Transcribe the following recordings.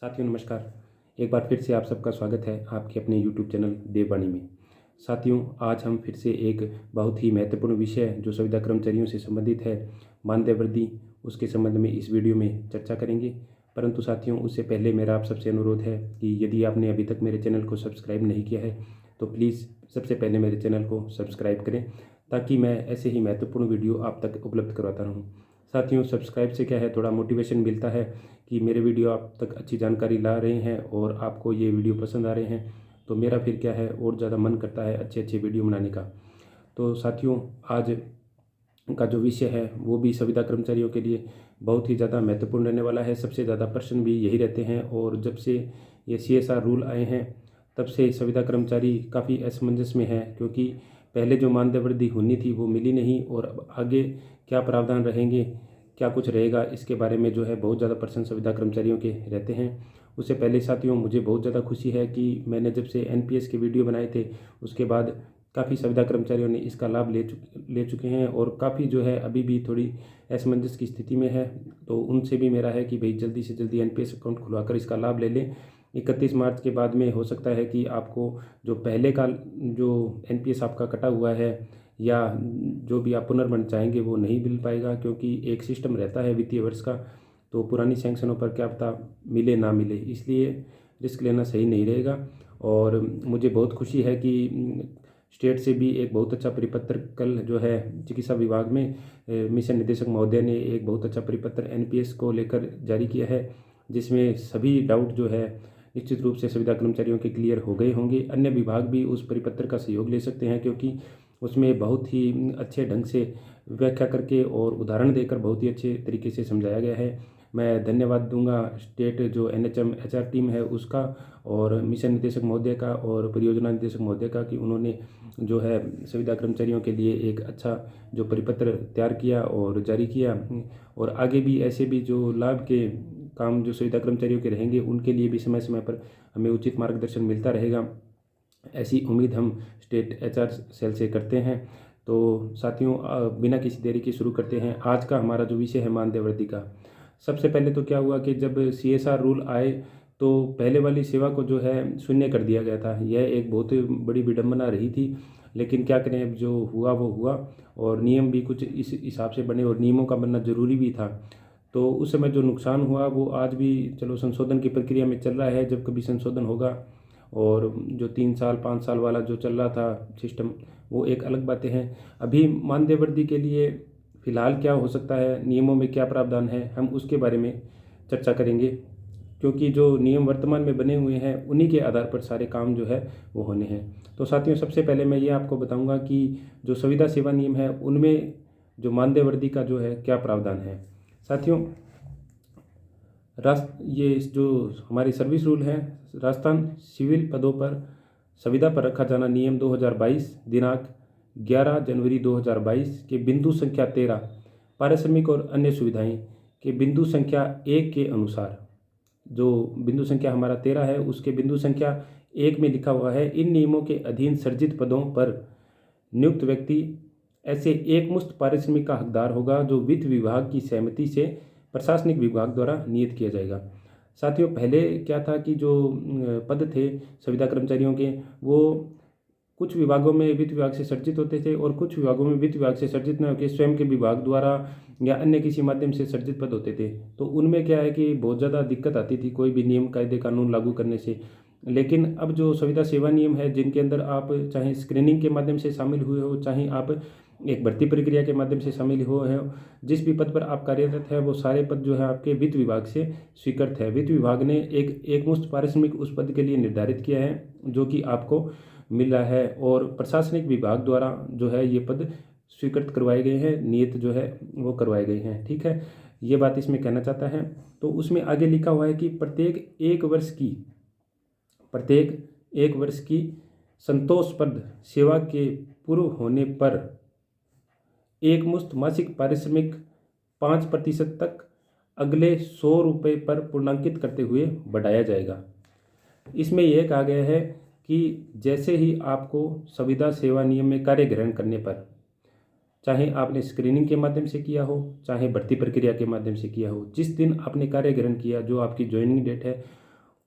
साथियों नमस्कार। एक बार फिर से आप सबका स्वागत है आपके अपने YouTube चैनल देववाणी में। साथियों, आज हम फिर से एक बहुत ही महत्वपूर्ण विषय जो संविदा कर्मचारियों से संबंधित है, मानदेय वृद्धि, उसके संबंध में इस वीडियो में चर्चा करेंगे। परंतु साथियों, उससे पहले मेरा आप सबसे अनुरोध है कि यदि आपने अभी तक मेरे चैनल को सब्सक्राइब नहीं किया है तो प्लीज़ सबसे पहले मेरे चैनल को सब्सक्राइब करें, ताकि मैं ऐसे ही महत्वपूर्ण वीडियो आप तक उपलब्ध करवाता रहूँ। साथियों, सब्सक्राइब से क्या है, थोड़ा मोटिवेशन मिलता है कि मेरे वीडियो आप तक अच्छी जानकारी ला रहे हैं और आपको ये वीडियो पसंद आ रहे हैं, तो मेरा फिर क्या है और ज़्यादा मन करता है अच्छे अच्छे वीडियो बनाने का। तो साथियों, आज का जो विषय है वो भी संविदा कर्मचारियों के लिए बहुत ही ज़्यादा महत्वपूर्ण रहने वाला है। सबसे ज़्यादा प्रश्न भी यही रहते हैं और जब से ये CSR रूल आए हैं तब से संविदा कर्मचारी काफ़ी असमंजस में है, क्योंकि पहले जो मानदेय वृद्धि होनी थी वो मिली नहीं और अब आगे क्या प्रावधान रहेंगे, क्या कुछ रहेगा, इसके बारे में जो है बहुत ज़्यादा प्रश्न संविदा कर्मचारियों के रहते हैं। उससे पहले साथियों, मुझे बहुत ज़्यादा खुशी है कि मैंने जब से NPS के वीडियो बनाए थे उसके बाद काफ़ी संविदा कर्मचारियों ने इसका लाभ ले चुके हैं और काफ़ी जो है अभी भी थोड़ी असमंजस की स्थिति में है। तो उनसे भी मेरा है कि भाई जल्दी से जल्दी NPS अकाउंट खुलवाकर इसका लाभ ले लें। 31 मार्च के बाद में हो सकता है कि आपको जो पहले का जो NPS आपका कटा हुआ है या जो भी आप पुनर्मन चाहेंगे वो नहीं मिल पाएगा, क्योंकि एक सिस्टम रहता है वित्तीय वर्ष का। तो पुरानी सैंक्शनों पर क्या पता मिले ना मिले, इसलिए रिस्क लेना सही नहीं रहेगा। और मुझे बहुत खुशी है कि स्टेट से भी एक बहुत अच्छा परिपत्र कल जो है चिकित्सा विभाग में मिशन निदेशक महोदय ने एक बहुत अच्छा परिपत्र NPS को लेकर जारी किया है, जिसमें सभी डाउट जो है निश्चित रूप से संविदा कर्मचारियों के क्लियर हो गए होंगे। अन्य विभाग भी उस परिपत्र का सहयोग ले सकते हैं, क्योंकि उसमें बहुत ही अच्छे ढंग से व्याख्या करके और उदाहरण देकर बहुत ही अच्छे तरीके से समझाया गया है। मैं धन्यवाद दूंगा स्टेट जो NHM HR टीम है उसका, और मिशन निदेशक महोदय का और परियोजना निदेशक महोदय का, कि उन्होंने जो है संविदा कर्मचारियों के लिए एक अच्छा जो परिपत्र तैयार किया और जारी किया। और आगे भी ऐसे भी जो लाभ के काम जो संविदा कर्मचारियों के रहेंगे उनके लिए भी समय समय पर हमें उचित मार्गदर्शन मिलता रहेगा, ऐसी उम्मीद हम स्टेट HR सेल से करते हैं। तो साथियों, बिना किसी देरी के शुरू करते हैं आज का हमारा जो विषय है मानदेय वृद्धि का। सबसे पहले तो क्या हुआ कि जब CSR रूल आए तो पहले वाली सेवा को जो है शून्य कर दिया गया था। यह एक बहुत बड़ी विडंबना रही थी, लेकिन क्या करें, अब जो हुआ वो हुआ और नियम भी कुछ इस हिसाब से बने और नियमों का बनना ज़रूरी भी था। तो उस समय जो नुकसान हुआ वो आज भी चलो संशोधन की प्रक्रिया में चल रहा है। जब कभी संशोधन होगा और जो 3 साल 5 साल वाला जो चल रहा था सिस्टम, वो एक अलग बातें हैं। अभी मानदेय वृद्धि के लिए फ़िलहाल क्या हो सकता है, नियमों में क्या प्रावधान है, हम उसके बारे में चर्चा करेंगे, क्योंकि जो नियम वर्तमान में बने हुए हैं उन्हीं के आधार पर सारे काम जो है वो होने हैं। तो साथियों, सबसे पहले मैं ये आपको बताऊंगा कि जो संविदा सेवा नियम है उनमें जो मानदेय वृद्धि का जो है क्या प्रावधान है। साथियों, ये जो हमारी सर्विस रूल है, राजस्थान सिविल पदों पर संविदा पर रखा जाना नियम 2022 दिनांक 11 जनवरी 2022 के बिंदु संख्या 13 पारिश्रमिक और अन्य सुविधाएं के बिंदु संख्या 1 के अनुसार, जो बिंदु संख्या हमारा 13 है उसके बिंदु संख्या 1 में लिखा हुआ है, इन नियमों के अधीन सर्जित पदों पर नियुक्त व्यक्ति ऐसे एक मुश्त पारिश्रमिक का हकदार होगा जो वित्त विभाग की सहमति से प्रशासनिक विभाग द्वारा नियत किया जाएगा। साथियों, पहले क्या था कि जो पद थे संविदा कर्मचारियों के, वो कुछ विभागों में वित्त विभाग से सर्जित होते थे और कुछ विभागों में वित्त विभाग से सर्जित न होकर स्वयं के विभाग द्वारा या अन्य किसी माध्यम से सर्जित पद होते थे। तो उनमें क्या है कि बहुत ज़्यादा दिक्कत आती थी कोई भी नियम कायदे कानून लागू करने से। लेकिन अब जो संविदा सेवा नियम है, जिनके अंदर आप चाहे स्क्रीनिंग के माध्यम से शामिल हुए हो, चाहे आप एक भर्ती प्रक्रिया के माध्यम से शामिल हुए हो, जिस भी पद पर आप कार्यरत है वो सारे पद जो है आपके वित्त विभाग से स्वीकृत है। वित्त विभाग ने एक मुश्त पारिश्रमिक उस पद के लिए निर्धारित किया है जो कि आपको मिल रहा है, और प्रशासनिक विभाग द्वारा जो है ये पद स्वीकृत करवाए गए हैं, नियत जो है वो करवाए गए हैं। ठीक है, ये बात इसमें कहना चाहता है। तो उसमें आगे लिखा हुआ है कि प्रत्येक एक वर्ष की संतोषप्रद सेवा के पूर्व होने पर एक मुश्त मासिक पारिश्रमिक 5% तक अगले 100 रुपये पर पूर्णांकित करते हुए बढ़ाया जाएगा। इसमें यह कहा गया है कि जैसे ही आपको संविदा सेवा नियम में कार्य ग्रहण करने पर, चाहे आपने स्क्रीनिंग के माध्यम से किया हो, चाहे भर्ती प्रक्रिया के माध्यम से किया हो, जिस दिन आपने कार्य ग्रहण किया, जो आपकी ज्वाइनिंग डेट है,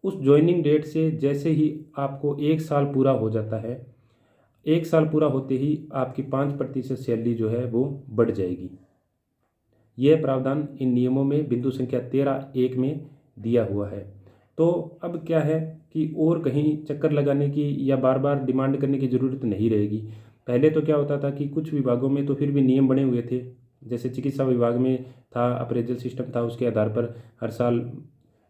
उस ज्वाइनिंग डेट से जैसे ही आपको 1 साल पूरा हो जाता है, 1 साल पूरा होते ही आपकी 5% सैलरी जो है वो बढ़ जाएगी। यह प्रावधान इन नियमों में बिंदु संख्या 13(1) में दिया हुआ है। तो अब क्या है कि और कहीं चक्कर लगाने की या बार बार डिमांड करने की ज़रूरत नहीं रहेगी। पहले तो क्या होता था कि कुछ विभागों में तो फिर भी नियम बने हुए थे, जैसे चिकित्सा विभाग में था, अप्रेजल सिस्टम था, उसके आधार पर हर साल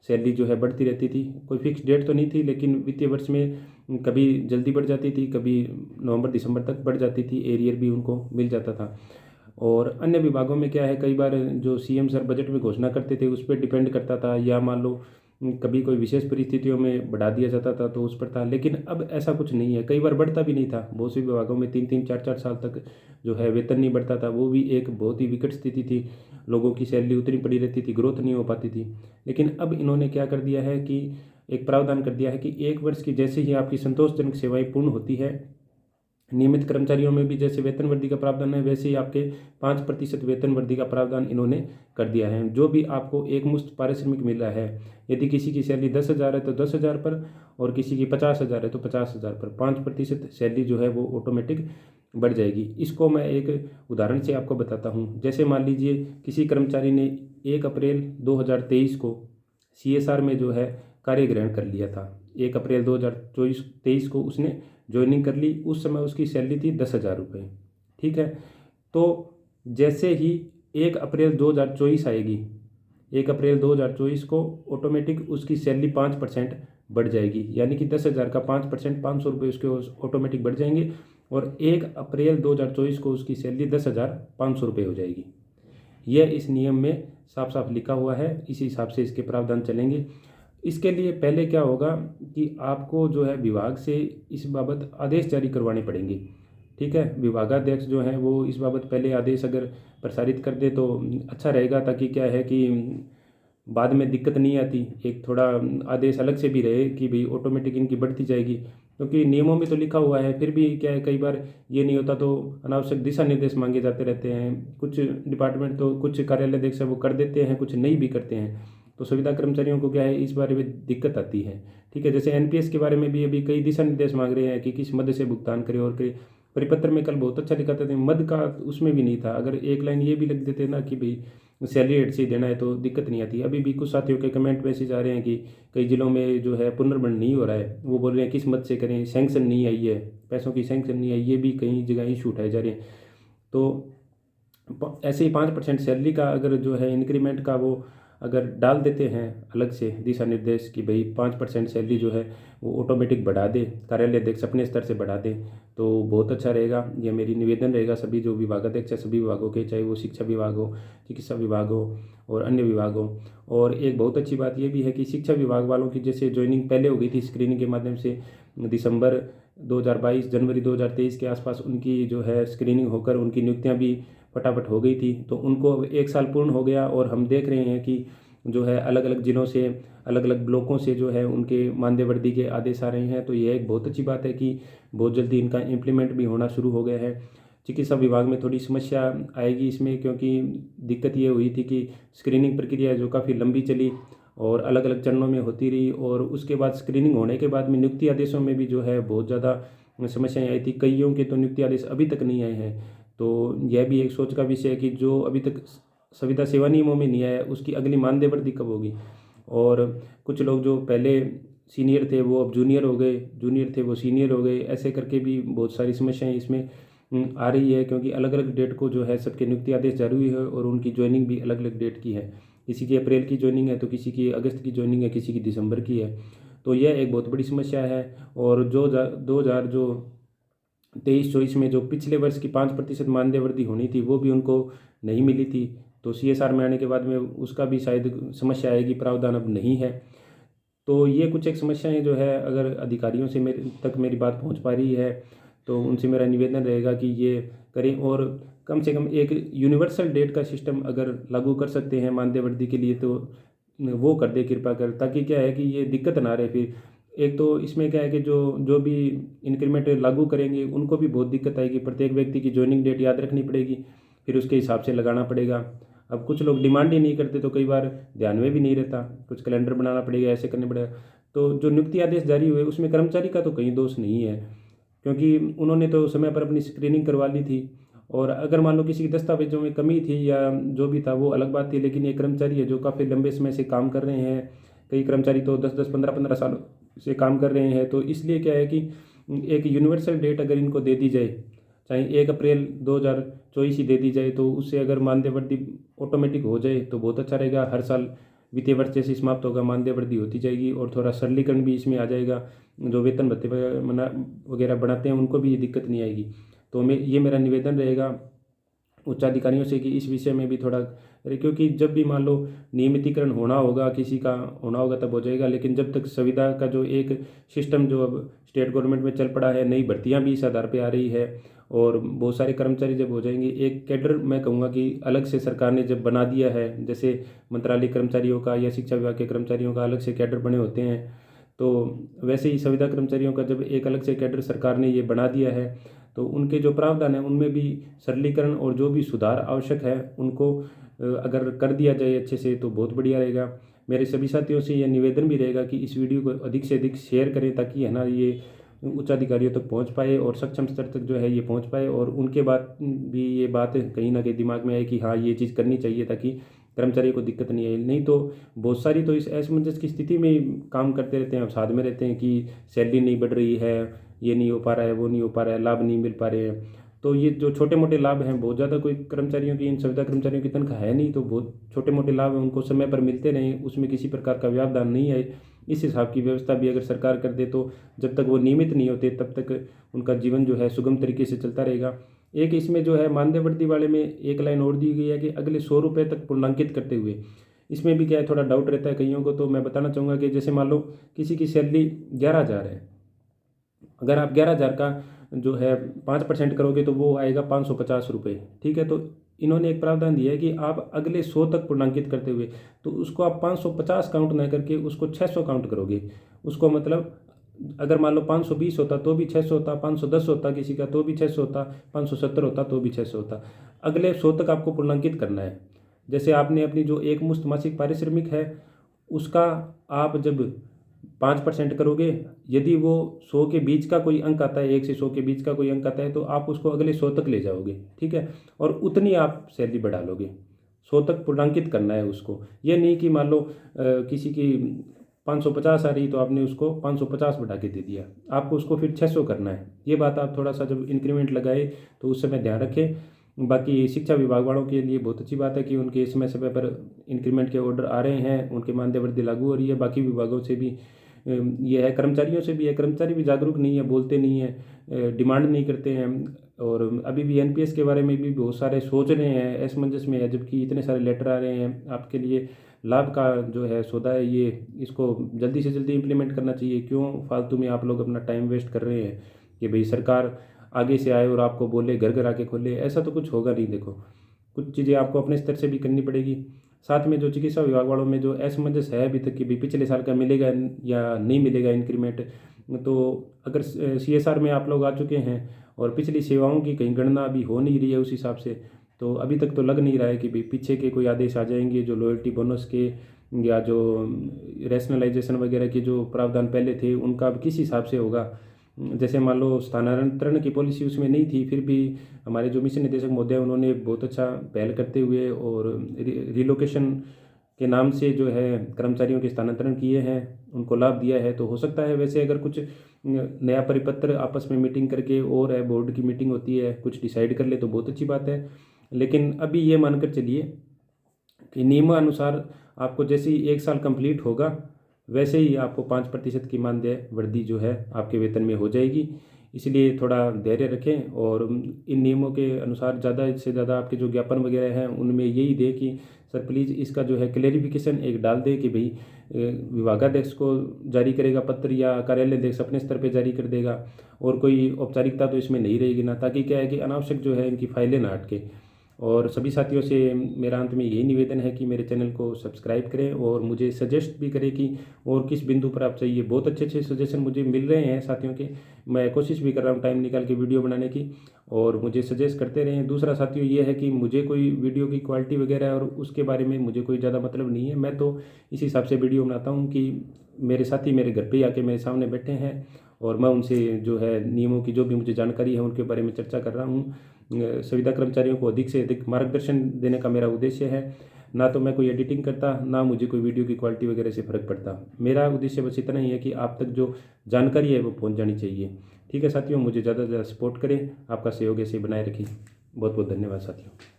सैलरी जो है बढ़ती रहती थी। कोई फिक्स डेट तो नहीं थी, लेकिन वित्तीय वर्ष में कभी जल्दी बढ़ जाती थी, कभी नवंबर दिसंबर तक बढ़ जाती थी, एरियर भी उनको मिल जाता था। और अन्य विभागों में क्या है, कई बार जो सीएम सर बजट में घोषणा करते थे उस पर डिपेंड करता था, या मान लो कभी कोई विशेष परिस्थितियों में बढ़ा दिया जाता था तो उस पर था। लेकिन अब ऐसा कुछ नहीं है, कई बार बढ़ता भी नहीं था। बहुत से विभागों में 3-3, 4-4 साल तक जो है वेतन नहीं बढ़ता था। वो भी एक बहुत ही विकट स्थिति थी, लोगों की सैलरी उतनी पड़ी रहती थी, ग्रोथ नहीं हो पाती थी। लेकिन अब इन्होंने क्या कर दिया है कि एक प्रावधान कर दिया है कि 1 वर्ष की जैसे ही आपकी संतोषजनक सेवाएं पूर्ण होती है, नियमित कर्मचारियों में भी जैसे वेतन वृद्धि का प्रावधान है, वैसे ही आपके 5% वेतन वृद्धि का प्रावधान इन्होंने कर दिया है। जो भी आपको एक मुश्त पारिश्रमिक मिल रहा है, यदि किसी की सैलरी 10,000 है तो 10,000 पर, और किसी की 50,000 है तो 50,000 पर 5% सैलरी जो है वो ऑटोमेटिक बढ़ जाएगी। इसको मैं एक उदाहरण से आपको बताता हूँ। जैसे मान लीजिए किसी कर्मचारी ने 1 अप्रैल 2023 को CSR में जो है कार्य ग्रहण कर लिया था। 1 अप्रैल 2023 को उसने ज्वाइनिंग कर ली। उस समय उसकी सैलरी थी 10,000 रुपये। ठीक है। तो जैसे ही 1 अप्रैल 2024 आएगी, 1 अप्रैल 2024 को ऑटोमेटिक उसकी सैलरी 5% बढ़ जाएगी, यानी कि 10,000 का 5%, 500 रुपये उसके ऑटोमेटिक बढ़ जाएंगे, और 1 अप्रैल 2024 को उसकी सैलरी 10,500 रुपये हो जाएगी। यह इस नियम में साफ साफ लिखा हुआ है, इसी हिसाब से इसके प्रावधान चलेंगे। इसके लिए पहले क्या होगा कि आपको जो है विभाग से इस बाबत आदेश जारी करवाने पड़ेंगे। ठीक है, विभागाध्यक्ष जो हैं वो इस बाबत पहले आदेश अगर प्रसारित कर दे तो अच्छा रहेगा, ताकि क्या है कि बाद में दिक्कत नहीं आती। एक थोड़ा आदेश अलग से भी रहे कि भाई ऑटोमेटिक इनकी बढ़ती जाएगी, क्योंकि नियमों में तो लिखा हुआ है, फिर भी क्या है कई बार ये नहीं होता तो अनावश्यक दिशा निर्देश मांगे जाते रहते हैं। कुछ डिपार्टमेंट तो, कुछ कार्यालय अध्यक्ष वो कर देते हैं, कुछ नहीं भी करते हैं। तो संविदा कर्मचारियों को क्या है इस बारे में दिक्कत आती है। ठीक है, जैसे एनपीएस के बारे में भी अभी कई दिशा निर्देश मांग रहे हैं कि किस मद से भुगतान करें, और परिपत्र में कल बहुत अच्छा लिखा था, मद का उसमें भी नहीं था। अगर एक लाइन ये भी लिख देते ना कि भाई सैलरी हेड से ही देना है तो दिक्कत नहीं आती। अभी भी कुछ साथियों के कमेंट मैसेज आ रहे हैं कि कई जिलों में जो है पुनर्मण नहीं हो रहा है, वो बोल रहे हैं किस मद से करें, सैंक्शन नहीं आई है, पैसों की सैंक्शन नहीं आई, ये भी कई जगह इशू उठाए जा रहे हैं। तो ऐसे ही 5% सैलरी का अगर जो है इंक्रीमेंट का वो अगर डाल देते हैं अलग से दिशा निर्देश कि भाई 5% सैलरी जो है वो ऑटोमेटिक बढ़ा दे, कार्यालय अध्यक्ष अपने स्तर से बढ़ा दे, तो बहुत अच्छा रहेगा। ये मेरी निवेदन रहेगा सभी जो विभागाध्यक्ष है सभी विभागों के, चाहे वो शिक्षा विभाग हो, चिकित्सा विभाग हो और अन्य विभाग हो। और एक बहुत अच्छी बात ये भी है कि शिक्षा विभाग वालों की जैसे ज्वाइनिंग पहले हो गई थी स्क्रीनिंग के माध्यम से, दिसंबर 2022 जनवरी 2023 के आसपास उनकी जो है स्क्रीनिंग होकर उनकी नियुक्तियां भी फटाफट हो गई थी। तो उनको 1 साल पूर्ण हो गया, और हम देख रहे हैं कि जो है अलग अलग जिलों से, अलग अलग ब्लॉकों से जो है उनके मानदेय वृद्धि के आदेश आ रहे हैं। तो यह एक बहुत अच्छी बात है कि बहुत जल्दी इनका इम्प्लीमेंट भी होना शुरू हो गया है। चिकित्सा विभाग में थोड़ी समस्या आएगी इसमें, क्योंकि दिक्कत ये हुई थी कि स्क्रीनिंग प्रक्रिया जो काफ़ी लंबी चली और अलग अलग चरणों में होती रही, और उसके बाद स्क्रीनिंग होने के बाद में नियुक्ति आदेशों में भी जो है बहुत ज़्यादा समस्याएं आई थी। कईयों के तो नियुक्ति आदेश अभी तक नहीं आए हैं। तो यह भी एक सोच का विषय है कि जो अभी तक संविदा सेवा नियमों में नहीं आया उसकी अगली मानदेय वृद्धि कब होगी। और कुछ लोग जो पहले सीनियर थे वो अब जूनियर हो गए, जूनियर थे वो सीनियर हो गए, ऐसे करके भी बहुत सारी समस्याएं इसमें आ रही है, क्योंकि अलग अलग डेट को जो है सबके नियुक्ति आदेश जारी हुई है और उनकी ज्वाइनिंग भी अलग अलग डेट की है। किसी की अप्रैल की ज्वाइनिंग है तो किसी की अगस्त की ज्वाइनिंग है, किसी की दिसंबर की है। तो यह एक बहुत बड़ी समस्या है। और जो 2023-24 में जो पिछले वर्ष की 5% मानदेय वृद्धि होनी थी वो भी उनको नहीं मिली थी। तो CSR में आने के बाद में उसका भी शायद समस्या आएगी, प्रावधान अब नहीं है। तो ये कुछ एक समस्याएं जो है अगर अधिकारियों से मेरे तक मेरी बात पहुंच पा रही है तो उनसे मेरा निवेदन रहेगा कि ये करें, और कम से कम एक यूनिवर्सल डेट का सिस्टम अगर लागू कर सकते हैं मानदेय वृद्धि के लिए तो वो कर दे कृपा कर, ताकि क्या है कि ये दिक्कत ना रहे। फिर एक तो इसमें क्या है कि जो जो भी इंक्रीमेंट लागू करेंगे उनको भी बहुत दिक्कत आएगी, प्रत्येक व्यक्ति की ज्वाइनिंग डेट याद रखनी पड़ेगी, फिर उसके हिसाब से लगाना पड़ेगा। अब कुछ लोग डिमांड ही नहीं करते तो कई बार ध्यान में भी नहीं रहता, कुछ कैलेंडर बनाना पड़ेगा, ऐसे करने पड़ेगा। तो जो नियुक्ति आदेश जारी हुए उसमें कर्मचारी का तो कहीं दोष नहीं है, क्योंकि उन्होंने तो समय पर अपनी स्क्रीनिंग करवा ली थी। और अगर मान लो किसी के दस्तावेजों में कमी थी या जो भी था वो अलग बात थी, लेकिन ये कर्मचारी है जो काफ़ी लंबे समय से काम कर रहे हैं, कई कर्मचारी तो 10-10, 15-15 सालों से काम कर रहे हैं। तो इसलिए क्या है कि एक यूनिवर्सल डेट अगर इनको दे दी जाए, चाहे 1 अप्रैल 2024 ही दे दी जाए, तो उससे अगर मानदेय वृद्धि ऑटोमेटिक हो जाए तो बहुत अच्छा रहेगा। हर साल वित्तीय वर्ष जैसे समाप्त होगा मानदेय वृद्धि होती जाएगी और थोड़ा सरलीकरण भी इसमें आ जाएगा। जो वेतन भत्ते वगैरह बनाते हैं उनको भी ये दिक्कत नहीं आएगी। तो ये मेरा निवेदन रहेगा उच्च अधिकारियों से कि इस विषय में भी थोड़ा, अरे क्योंकि जब भी मान लो नियमितीकरण होना होगा, किसी का होना होगा तब हो जाएगा, लेकिन जब तक संविदा का जो एक सिस्टम जो अब स्टेट गवर्नमेंट में चल पड़ा है, नई भर्तियां भी इस आधार पे आ रही है और बहुत सारे कर्मचारी जब हो जाएंगे, एक कैडर मैं कहूँगा कि अलग से सरकार ने जब बना दिया है, जैसे मंत्रालय कर्मचारियों का या शिक्षा विभाग के कर्मचारियों का अलग से कैडर बने होते हैं, तो वैसे ही संविदा कर्मचारियों का जब एक अलग से कैडर सरकार ने ये बना दिया है, तो उनके जो प्रावधान है उनमें भी सरलीकरण और जो भी सुधार आवश्यक है उनको अगर कर दिया जाए अच्छे से तो बहुत बढ़िया रहेगा। मेरे सभी साथियों से यह निवेदन भी रहेगा कि इस वीडियो को अधिक से अधिक शेयर करें, ताकि है ना ये उच्च अधिकारियों तक पहुंच पाए और सक्षम स्तर तक जो है ये पहुंच पाए और उनके बाद भी ये बात कहीं ना कहीं दिमाग में आए कि हाँ ये चीज़ करनी चाहिए, ताकि कर्मचारी को दिक्कत नहीं आए। नहीं तो बहुत सारी तो इस असमंजस की स्थिति में ही काम करते रहते हैं, साथ में रहते हैं कि सैलरी नहीं बढ़ रही है, ये नहीं हो पा रहा है, वो नहीं हो पा रहा है, लाभ नहीं मिल पा रहे हैं। तो ये जो छोटे मोटे लाभ हैं, बहुत ज़्यादा कोई कर्मचारियों की, इन संविदा कर्मचारियों की तनख्वाह है नहीं, तो बहुत छोटे मोटे लाभ हैं उनको समय पर मिलते रहें, उसमें किसी प्रकार का व्यवधान नहीं आए, इस हिसाब की व्यवस्था भी अगर सरकार कर दे तो जब तक वो नियमित नहीं होते तब तक उनका जीवन जो है सुगम तरीके से चलता रहेगा। एक इसमें जो है मानदेय वृद्धि वाले में एक लाइन और दी गई है कि अगले 100 रुपये तक पूर्णांकित करते हुए, इसमें भी क्या है थोड़ा डाउट रहता है कईयों को। तो मैं बताना चाहूँगा कि जैसे मान लो किसी की सैलरी 11,000 है, अगर आप 11,000 का जो है 5% करोगे तो वो आएगा 550 रुपये, ठीक है। तो इन्होंने एक प्रावधान दिया है कि आप अगले 100 तक पूर्णांकित करते हुए, तो उसको आप 550 काउंट ना करके उसको 600 काउंट करोगे। उसको मतलब अगर मान लो 520 होता तो भी 600 होता, 510 होता किसी का तो भी 600 होता, 570 होता तो भी 600 होता। अगले 100 तक आपको पूर्णांकित करना है। जैसे आपने अपनी जो एक मुश्त मासिक पारिश्रमिक है उसका आप जब 5% करोगे, यदि वो 100 के बीच का कोई अंक आता है, 1 से 100 के बीच का कोई अंक आता है, तो आप उसको अगले 100 तक ले जाओगे, ठीक है। और उतनी आप सैलरी बढ़ा लोगे, 100 तक पूर्णांकित करना है उसको। ये नहीं कि मान लो किसी की 550 आ रही तो आपने उसको 550 बढ़ा के दे दिया, आपको उसको फिर 600 करना है। ये बात आप थोड़ा सा जब इंक्रीमेंट लगाए तो उस समय ध्यान रखें। बाकी शिक्षा विभाग वालों के लिए बहुत अच्छी बात है कि उनके समय समय पर इंक्रीमेंट के ऑर्डर आ रहे हैं, उनके मानदेय वृद्धि लागू हो रही है। बाकी विभागों से भी ये है, कर्मचारियों से भी है, कर्मचारी भी जागरूक नहीं है, बोलते नहीं है, डिमांड नहीं करते हैं। और अभी भी एनपीएस के बारे में भी बहुत सारे सोच रहे हैं, असमंजस में है, जबकि इतने सारे लेटर आ रहे हैं। आपके लिए लाभ का जो है सौदा है ये, इसको जल्दी से जल्दी इम्प्लीमेंट करना चाहिए। क्यों फालतू में आप लोग अपना टाइम वेस्ट कर रहे हैं कि भाई सरकार आगे से आए और आपको बोले घर घर आके खोले, ऐसा तो कुछ होगा नहीं। देखो कुछ चीज़ें आपको अपने स्तर से भी करनी पड़ेगी। साथ में जो चिकित्सा विभाग वालों में जो असमंजस है अभी तक कि भाई पिछले साल का मिलेगा या नहीं मिलेगा इंक्रीमेंट, तो अगर सीएसआर में आप लोग आ चुके हैं और पिछली सेवाओं की कहीं गणना अभी हो नहीं रही है उस हिसाब से, तो अभी तक तो लग नहीं रहा है कि भाई पीछे के कोई आदेश आ जाएंगे जो लॉयल्टी बोनस के या जो रैशनलाइजेशन वगैरह के जो प्रावधान पहले थे उनका अब किस हिसाब से होगा। जैसे मान लो स्थानांतरण की पॉलिसी उसमें नहीं थी, फिर भी हमारे जो मिशन निदेशक महोदय उन्होंने बहुत अच्छा पहल करते हुए और रिलोकेशन के नाम से जो है कर्मचारियों के स्थानांतरण किए हैं, उनको लाभ दिया है। तो हो सकता है वैसे अगर कुछ नया परिपत्र आपस में मीटिंग करके और है बोर्ड की मीटिंग होती है कुछ डिसाइड कर ले तो बहुत अच्छी बात है। लेकिन अभी ये मानकर चलिए कि नियमानुसार आपको जैसे ही 1 साल कंप्लीट होगा वैसे ही आपको 5% की मानदेय वृद्धि जो है आपके वेतन में हो जाएगी। इसलिए थोड़ा धैर्य रखें और इन नियमों के अनुसार ज़्यादा से ज़्यादा आपके जो ज्ञापन वगैरह हैं उनमें यही दे कि सर प्लीज़ इसका जो है क्लेरिफिकेशन एक डाल दे कि भाई विभागाध्यक्ष को जारी करेगा पत्र या कार्यालय अध्यक्ष अपने स्तर पे जारी कर देगा, और कोई औपचारिकता तो इसमें नहीं रहेगी ना, ताकि क्या है कि अनावश्यक जो है इनकी फाइलें ना अटके। और सभी साथियों से मेरा अंत में यही निवेदन है कि मेरे चैनल को सब्सक्राइब करें और मुझे सजेस्ट भी करें कि और किस बिंदु पर आप चाहिए। बहुत अच्छे अच्छे सजेशन मुझे मिल रहे हैं साथियों के, मैं कोशिश भी कर रहा हूँ टाइम निकाल के वीडियो बनाने की, और मुझे सजेस्ट करते रहें। दूसरा साथियों ये है कि मुझे कोई वीडियो की क्वालिटी वगैरह और उसके बारे में मुझे कोई ज़्यादा मतलब नहीं है। मैं तो इस हिसाब से वीडियो बनाता हूँ कि मेरे साथी मेरे घर पे आके मेरे सामने बैठे हैं और मैं उनसे जो है नियमों की जो भी मुझे जानकारी है उनके बारे में चर्चा कर रहा हूँ। संविदा कर्मचारियों को अधिक से अधिक मार्गदर्शन देने का मेरा उद्देश्य है। ना तो मैं कोई एडिटिंग करता, ना मुझे कोई वीडियो की क्वालिटी वगैरह से फ़र्क पड़ता। मेरा उद्देश्य बस इतना ही है कि आप तक जो जानकारी है वो पहुंच जानी चाहिए। ठीक है साथियों, मुझे ज़्यादा से ज़्यादा सपोर्ट करें, आपका सहयोग ऐसे बनाए रखें। बहुत बहुत धन्यवाद साथियों।